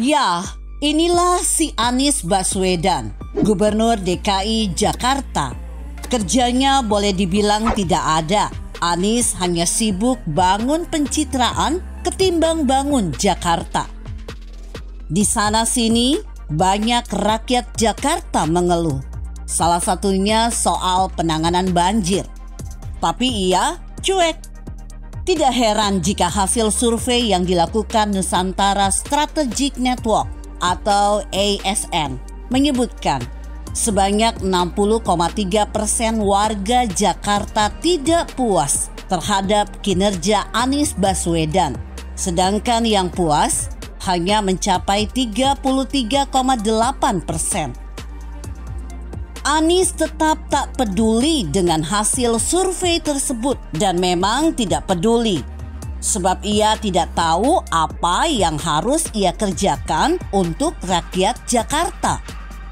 Ya, inilah si Anies Baswedan, Gubernur DKI Jakarta. Kerjanya boleh dibilang tidak ada. Anies hanya sibuk bangun pencitraan ketimbang bangun Jakarta. Di sana-sini banyak rakyat Jakarta mengeluh. Salah satunya soal penanganan banjir. Tapi ia cuek. Tidak heran jika hasil survei yang dilakukan Nusantara Strategic Network atau ASN menyebutkan sebanyak 60,3% warga Jakarta tidak puas terhadap kinerja Anies Baswedan, sedangkan yang puas hanya mencapai 33,8%. Anies tetap tak peduli dengan hasil survei tersebut dan memang tidak peduli sebab ia tidak tahu apa yang harus ia kerjakan untuk rakyat Jakarta.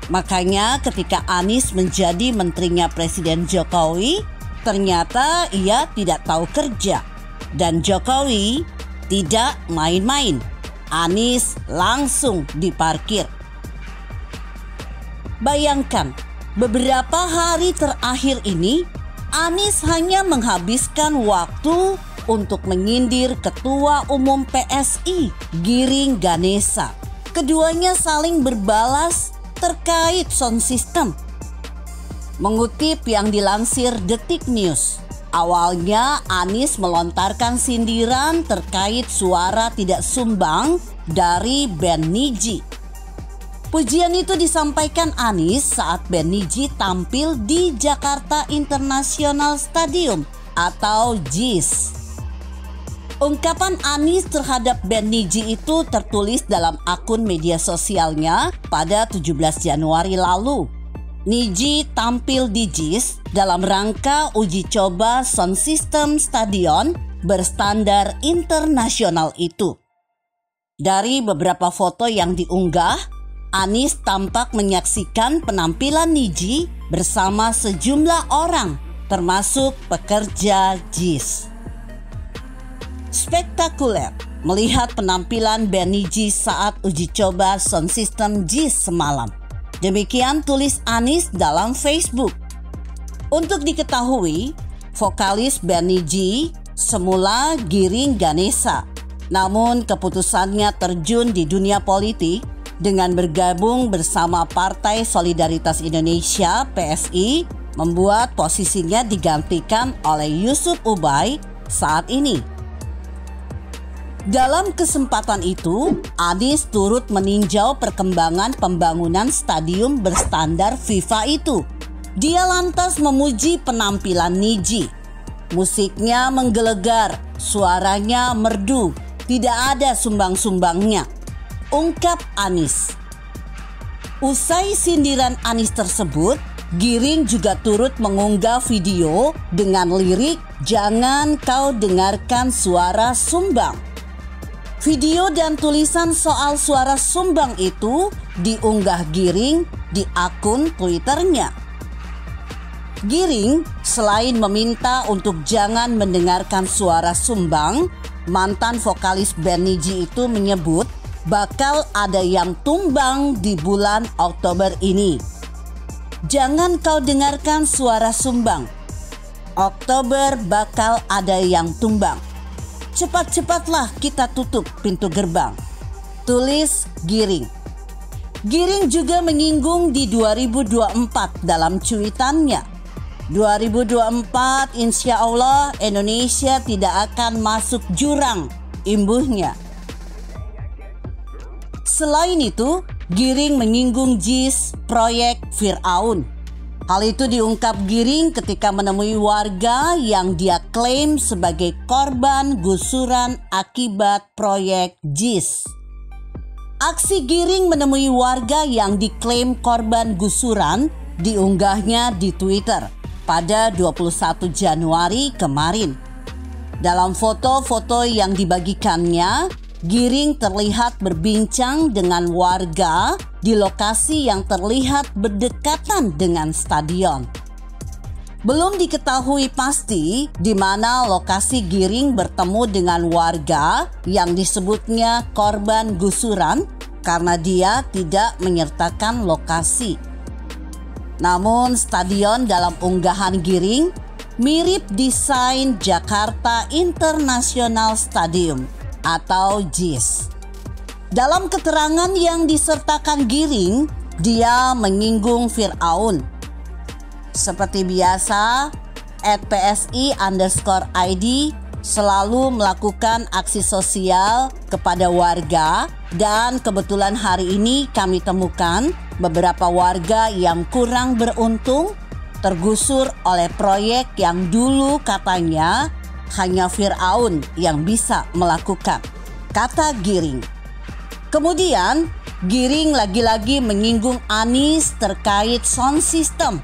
Makanya ketika Anies menjadi menterinya Presiden Jokowi, ternyata ia tidak tahu kerja dan Jokowi tidak main-main. Anies langsung diparkir. Bayangkan, beberapa hari terakhir ini, Anies hanya menghabiskan waktu untuk menyindir Ketua Umum PSI, Giring Ganesa. Keduanya saling berbalas terkait sound system. Mengutip yang dilansir Detik News, awalnya Anies melontarkan sindiran terkait suara tidak sumbang dari band Nidji. Pujian itu disampaikan Anies saat band Nidji tampil di Jakarta International Stadium atau JIS. Ungkapan Anies terhadap band Nidji itu tertulis dalam akun media sosialnya pada 17 Januari lalu. Nidji tampil di JIS dalam rangka uji coba sound system stadion berstandar internasional itu. Dari beberapa foto yang diunggah, Anies tampak menyaksikan penampilan Nidji bersama sejumlah orang, termasuk pekerja JIS. Spektakuler melihat penampilan band Nidji saat uji coba sound system JIS semalam. Demikian tulis Anies dalam Facebook. Untuk diketahui, vokalis band Nidji semula Giring Ganesa, namun keputusannya terjun di dunia politik dengan bergabung bersama Partai Solidaritas Indonesia (PSI) membuat posisinya digantikan oleh Yusuf Ubay saat ini. Dalam kesempatan itu, Anies turut meninjau perkembangan pembangunan stadium berstandar FIFA itu. Dia lantas memuji penampilan Nidji. Musiknya menggelegar, suaranya merdu, tidak ada sumbang-sumbangnya, ungkap Anies. Usai sindiran Anies tersebut, Giring juga turut mengunggah video dengan lirik "Jangan kau dengarkan suara sumbang". Video dan tulisan soal suara sumbang itu diunggah Giring di akun Twitternya. Giring selain meminta untuk jangan mendengarkan suara sumbang, mantan vokalis band Nidji itu menyebut bakal ada yang tumbang di bulan Oktober ini. Jangan kau dengarkan suara sumbang. Oktober bakal ada yang tumbang. Cepat-cepatlah kita tutup pintu gerbang, tulis Giring. Giring juga menyinggung di 2024 dalam cuitannya. 2024 insya Allah Indonesia tidak akan masuk jurang, imbuhnya. Selain itu, Giring menyinggung JIS proyek Firaun. Hal itu diungkap Giring ketika menemui warga yang dia klaim sebagai korban gusuran akibat proyek JIS. Aksi Giring menemui warga yang diklaim korban gusuran diunggahnya di Twitter pada 21 Januari kemarin. Dalam foto-foto yang dibagikannya, Giring terlihat berbincang dengan warga di lokasi yang terlihat berdekatan dengan stadion. Belum diketahui pasti di mana lokasi Giring bertemu dengan warga yang disebutnya korban gusuran karena dia tidak menyertakan lokasi. Namun stadion dalam unggahan Giring mirip desain Jakarta International Stadium atau JIS. Dalam keterangan yang disertakan Giring, dia menyinggung Firaun. Seperti biasa, @PSI_ID selalu melakukan aksi sosial kepada warga, dan kebetulan hari ini kami temukan beberapa warga yang kurang beruntung tergusur oleh proyek yang dulu katanya hanya Firaun yang bisa melakukan, kata Giring. Kemudian Giring lagi-lagi menyinggung Anies terkait sound system.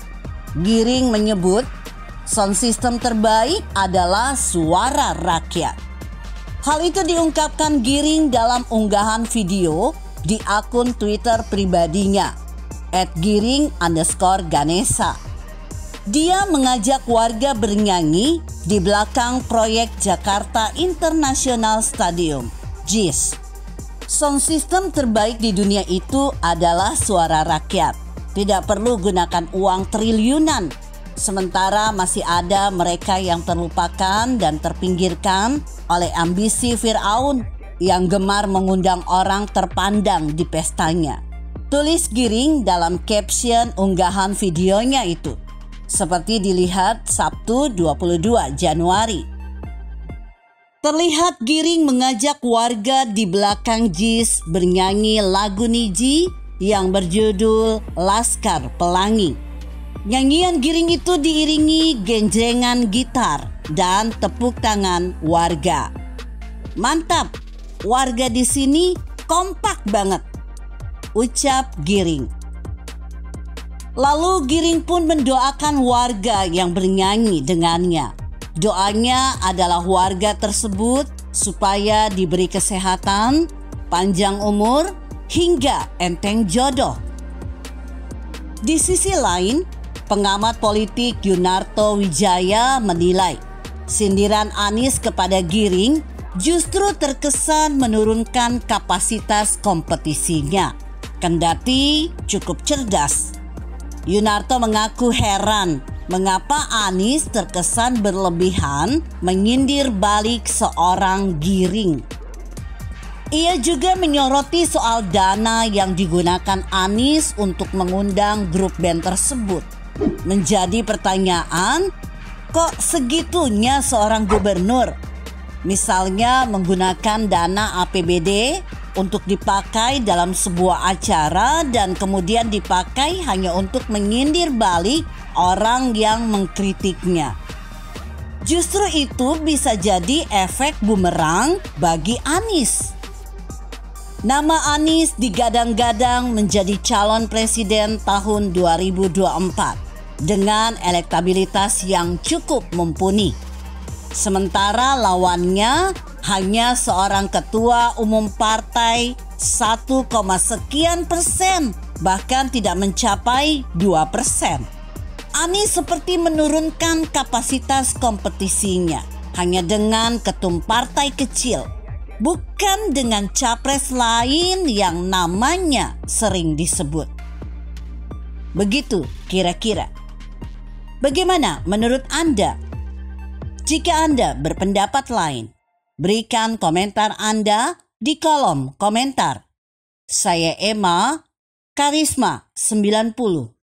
Giring menyebut sound system terbaik adalah suara rakyat. Hal itu diungkapkan Giring dalam unggahan video di akun Twitter pribadinya @giring_ganesa. Dia mengajak warga bernyanyi di belakang proyek Jakarta International Stadium, JIS. Sound system terbaik di dunia itu adalah suara rakyat. Tidak perlu gunakan uang triliunan. Sementara masih ada mereka yang terlupakan dan terpinggirkan oleh ambisi Firaun yang gemar mengundang orang terpandang di pestanya. Tulis Giring dalam caption unggahan videonya itu. Seperti dilihat Sabtu 22 Januari. Terlihat Giring mengajak warga di belakang JIS bernyanyi lagu Niji yang berjudul Laskar Pelangi. Nyanyian Giring itu diiringi genjrengan gitar dan tepuk tangan warga. Mantap, warga di sini kompak banget, ucap Giring. Lalu Giring pun mendoakan warga yang bernyanyi dengannya. Doanya adalah warga tersebut supaya diberi kesehatan, panjang umur, hingga enteng jodoh. Di sisi lain, pengamat politik Yunarto Wijaya menilai sindiran Anies kepada Giring justru terkesan menurunkan kapasitas kompetisinya, kendati cukup cerdas. Yunarto mengaku heran mengapa Anies terkesan berlebihan menyindir balik seorang Giring. Ia juga menyoroti soal dana yang digunakan Anies untuk mengundang grup band tersebut. Menjadi pertanyaan, kok segitunya seorang gubernur? Misalnya menggunakan dana APBD untuk dipakai dalam sebuah acara dan kemudian dipakai hanya untuk menyindir balik orang yang mengkritiknya. Justru itu bisa jadi efek bumerang bagi Anies. Nama Anies digadang-gadang menjadi calon presiden tahun 2024 dengan elektabilitas yang cukup mumpuni. Sementara lawannya hanya seorang ketua umum partai 1, sekian persen, bahkan tidak mencapai 2%. Anies seperti menurunkan kapasitas kompetisinya hanya dengan ketum partai kecil, bukan dengan capres lain yang namanya sering disebut. Begitu kira-kira. Bagaimana menurut Anda? Jika Anda berpendapat lain, berikan komentar Anda di kolom komentar. Saya Emma, Karisma 90.